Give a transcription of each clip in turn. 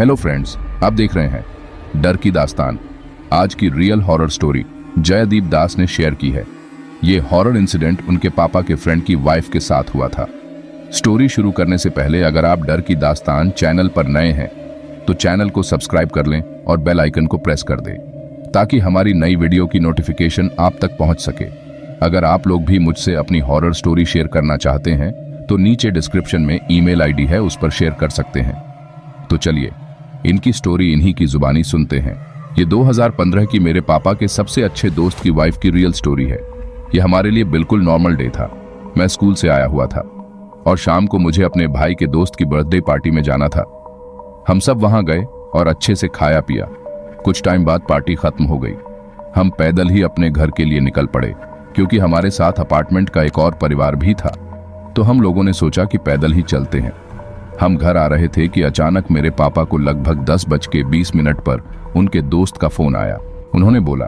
Hello friends, आप देख रहे हैं डर की दास्तान। आज की रियल हॉरर स्टोरी जयदीप दास ने शेयर की है। ये हॉरर इंसिडेंट उनके पापा के फ्रेंड की वाइफ के साथ हुआ था। स्टोरी शुरू करने से पहले अगर आप डर की दास्तान चैनल पर नए हैं तो चैनल को सब्सक्राइब कर लें और बेल आइकन को प्रेस कर दें ताकि हमारी नई वीडियो की नोटिफिकेशन आप तक पहुंच सके। अगर आप लोग भी मुझसे अपनी हॉरर स्टोरी शेयर करना चाहते हैं तो नीचे डिस्क्रिप्शन में ईमेल आईडी है, उस पर शेयर कर सकते हैं। तो चलिए इनकी स्टोरी इन्हीं की जुबानी सुनते हैं। ये 2015 की मेरे पापा के सबसे अच्छे दोस्त की वाइफ की रियल स्टोरी है। ये हमारे लिए बिल्कुल नॉर्मल डे था। मैं स्कूल से आया हुआ था और शाम को मुझे अपने भाई के दोस्त की बर्थडे पार्टी में जाना था। हम सब वहां गए और अच्छे से खाया पिया। कुछ टाइम बाद पार्टी खत्म हो गई। हम पैदल ही अपने घर के लिए निकल पड़े क्योंकि हमारे साथ अपार्टमेंट का एक और परिवार भी था, तो हम लोगों ने सोचा कि पैदल ही चलते हैं। हम घर आ रहे थे कि अचानक मेरे पापा को लगभग 10:20 पर उनके दोस्त का फोन आया। उन्होंने बोला,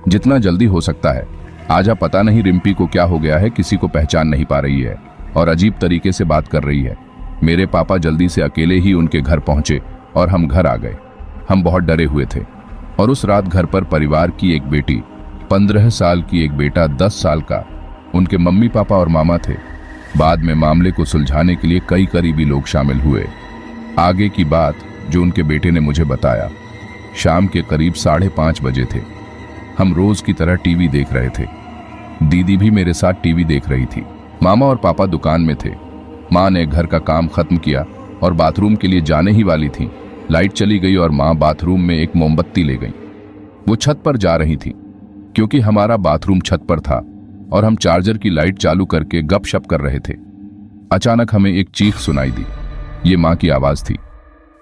जितना जल्दी हो सकता है आजा, पता नहीं रिम्पी को क्या हो गया है, किसी को पहचान नहीं पा रही है और अजीब तरीके से बात कर रही है। मेरे पापा जल्दी से अकेले ही उनके घर पहुंचे और हम घर आ गए। हम बहुत डरे हुए थे और उस रात घर पर परिवार की एक बेटी, 15 साल की एक बेटा 10 साल का, उनके मम्मी पापा और मामा थे। बाद में मामले को सुलझाने के लिए कई करीबी लोग शामिल हुए। आगे की बात जो उनके बेटे ने मुझे बताया, शाम के करीब 5:30 बजे थे। हम रोज की तरह टीवी देख रहे थे। दीदी भी मेरे साथ टीवी देख रही थी। मामा और पापा दुकान में थे। माँ ने घर का काम खत्म किया और बाथरूम के लिए जाने ही वाली थी। लाइट चली गई और माँ बाथरूम में एक मोमबत्ती ले गई। वो छत पर जा रही थी क्योंकि हमारा बाथरूम छत पर था और हम चार्जर की लाइट चालू करके गपशप कर रहे थे। अचानक हमें एक चीख सुनाई दी। ये माँ की आवाज थी।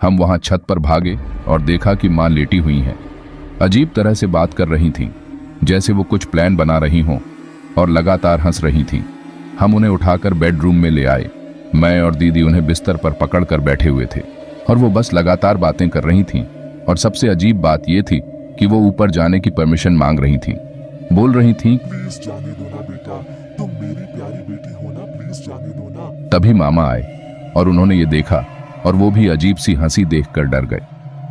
हम वहां छत पर भागे और देखा कि माँ लेटी हुई हैं। अजीब तरह से बात कर रही थीं, जैसे वो कुछ प्लान बना रही हों, और लगातार हंस रही थीं। हम उन्हें उठाकर बेडरूम में ले आए। मैं और दीदी उन्हें बिस्तर पर पकड़कर बैठे हुए थे और वो बस लगातार बातें कर रही थीं। और सबसे अजीब बात ये थी कि वो ऊपर जाने की परमिशन मांग रही थीं। बोल रही थीं, प्लीज जाने दो ना बेटा, तुम मेरी प्यारी बेटी हो ना, प्लीज जाने दो ना। तभी मामा आए और उन्होंने ये देखा और वो भी अजीब सी हंसी देखकर डर गए।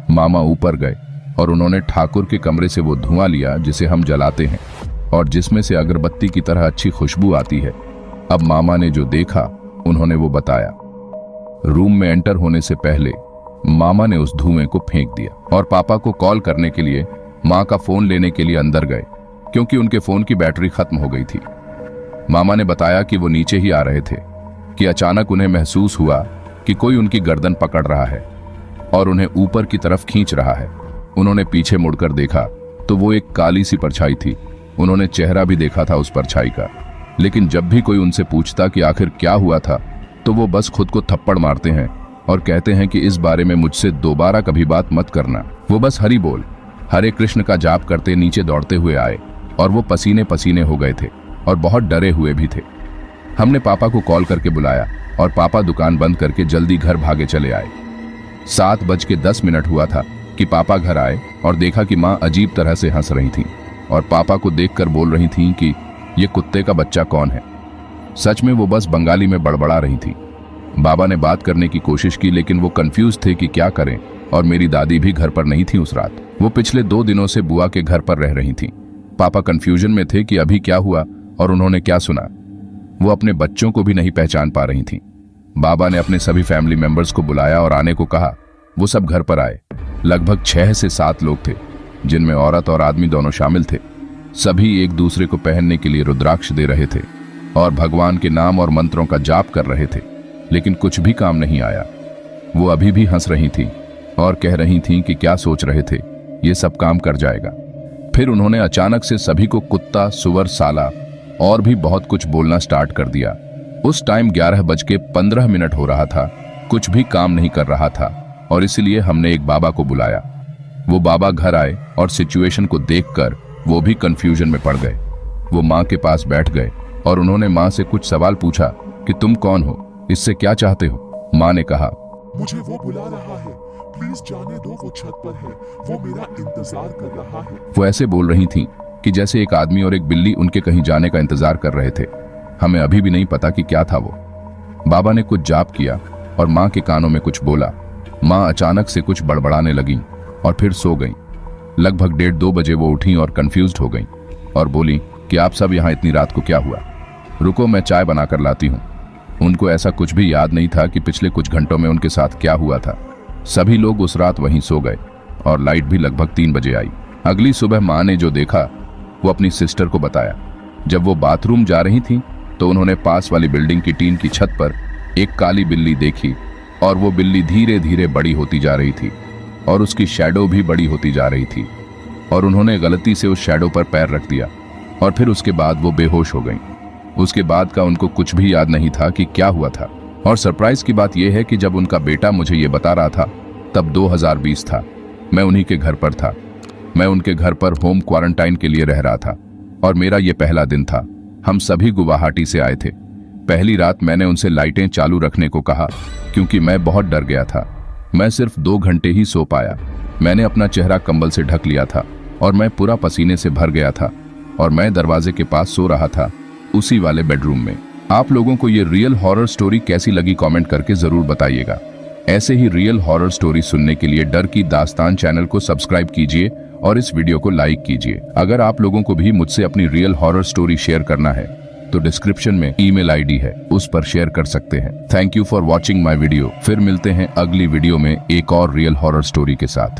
मामा ऊपर गए और उन्होंने ठाकुर के कमरे से वो धुआं लिया जिसे हम जलाते हैं और जिसमें से अगरबत्ती की तरह अच्छी खुशबू आती है। अब मामा ने जो देखा उन्होंने वो बताया। रूम में एंटर होने से पहले मामा ने उस धुएं को फेंक दिया और पापा को कॉल करने के लिए माँ का फोन लेने के लिए अंदर गए क्योंकि उनके फोन की बैटरी खत्म हो गई थी। मामा ने बताया कि वो नीचे ही आ रहे थे कि अचानक उन्हें महसूस हुआ कि कोई उनकी गर्दन पकड़ रहा है और उन्हें ऊपर की तरफ खींच रहा है। उन्होंने पीछे मुड़कर देखा तो वो एक काली सी परछाई थी। उन्होंने चेहरा भी देखा था उस परछाई का, लेकिन जब भी कोई उनसे पूछता कि आखिर क्या हुआ था तो वो बस खुद को थप्पड़ मारते हैं और कहते हैं कि इस बारे में मुझसे दोबारा कभी बात मत करना। वो बस हरि बोल, हरे कृष्ण का जाप करते नीचे दौड़ते हुए आए और वो पसीने पसीने हो गए थे और बहुत डरे हुए भी थे। हमने पापा को कॉल करके बुलाया और पापा दुकान बंद करके जल्दी घर भागे चले आए। 7:10 हुआ था कि पापा घर आए और देखा कि माँ अजीब तरह से हंस रही थी और पापा को देखकर बोल रही थी कि ये कुत्ते का बच्चा कौन है। सच में वो बस बंगाली में बड़बड़ा रही थी। बाबा ने बात करने की कोशिश की लेकिन वो कंफ्यूज थे कि क्या करें, और मेरी दादी भी घर पर नहीं थी उस रात। वो पिछले 2 दिनों से बुआ के घर पर रह रही थी। पापा कंफ्यूजन में थे कि अभी क्या हुआ और उन्होंने क्या सुना। वो अपने बच्चों को भी नहीं पहचान पा रही थी। बाबा ने अपने सभी फैमिली मेंबर्स को बुलाया और आने को कहा। वो सब घर पर आए। लगभग 6 से 7 लोग थे, जिनमें औरत और आदमी दोनों शामिल थे। सभी एक दूसरे को पहनने के लिए रुद्राक्ष दे रहे थे और भगवान के नाम और मंत्रों का जाप कर रहे थे, लेकिन कुछ भी काम नहीं आया। वो अभी भी हंस रही थी और कह रही थी कि क्या सोच रहे थे, ये सब काम कर जाएगा। फिर उन्होंने अचानक से सभी को कुत्ता, सुअर, साला और भी बहुत कुछ बोलना स्टार्ट कर दिया। उस टाइम 11:15 हो रहा था। कुछ भी काम नहीं कर रहा था और इसलिए हमने एक बाबा को बुलाया। वो बाबा घर आए और सिचुएशन को देखकर वो भी कंफ्यूजन में पड़ गए। वो माँ के पास बैठ गए और उन्होंने माँ से कुछ सवाल पूछा कि तुम कौन हो, इससे क्या चाहते हो। माँ ने कहा, मुझे वो बुला रहा है, प्लीज जाने दो, वो छत पर है, वो मेरा इंतजार कर रहा है। वो ऐसे बोल रही थी कि जैसे एक आदमी और एक बिल्ली उनके कहीं जाने का इंतजार कर रहे थे। हमें अभी भी नहीं पता कि क्या था वो। बाबा ने कुछ जाप किया और माँ के कानों में कुछ बोला माँ अचानक से कुछ बड़बड़ाने लगीं और फिर सो गईं। लगभग 1:30-2 बजे वो उठी और कंफ्यूज्ड हो गईं और बोली कि आप सब यहाँ इतनी रात को क्या हुआ? रुको, मैं चाय बनाकर लाती हूँ। उनको ऐसा कुछ भी याद नहीं था कि पिछले कुछ घंटों में उनके साथ क्या हुआ था। सभी लोग उस रात वहीं सो गए और लाइट भी लगभग 3 बजे आई। अगली सुबह माँ ने जो देखा वो अपनी सिस्टर को बताया। जब वो बाथरूम जा रही थी तो उन्होंने पास वाली बिल्डिंग की टीन की छत पर एक काली बिल्ली देखी और वो बिल्ली धीरे धीरे बड़ी होती जा रही थी और उसकी शैडो भी बड़ी होती जा रही थी और उन्होंने गलती से उस शैडो पर पैर रख दिया और फिर उसके बाद वो बेहोश हो गईं। उसके बाद का उनको कुछ भी याद नहीं था कि क्या हुआ था। और सरप्राइज की बात यह है कि जब उनका बेटा मुझे ये बता रहा था तब 2020 था। मैं उन्हीं के घर पर था। मैं उनके घर पर होम क्वारंटाइन के लिए रह रहा था और मेरा ये पहला दिन था। हम सभी गुवाहाटी से आए थे। पहली रात मैंने उनसे लाइटें चालू रखने को कहा क्योंकि मैं बहुत डर गया था। मैं सिर्फ 2 घंटे ही सो पाया। मैंने अपना चेहरा कंबल से ढक लिया था और मैं पूरा पसीने से भर गया था और मैं दरवाजे के पास सो रहा था, उसी वाले बेडरूम में। आप लोगों को ये रियल हॉरर स्टोरी कैसी लगी कमेंट करके जरूर बताइएगा। ऐसे ही रियल हॉरर स्टोरी सुनने के लिए डर की दास्तान चैनल को सब्सक्राइब कीजिए और इस वीडियो को लाइक कीजिए। अगर आप लोगों को भी मुझसे अपनी रियल हॉरर स्टोरी शेयर करना है तो डिस्क्रिप्शन में ईमेल आईडी है, उस पर शेयर कर सकते हैं। Thank you for watching my video. फिर मिलते हैं अगली वीडियो में एक और रियल हॉरर स्टोरी के साथ।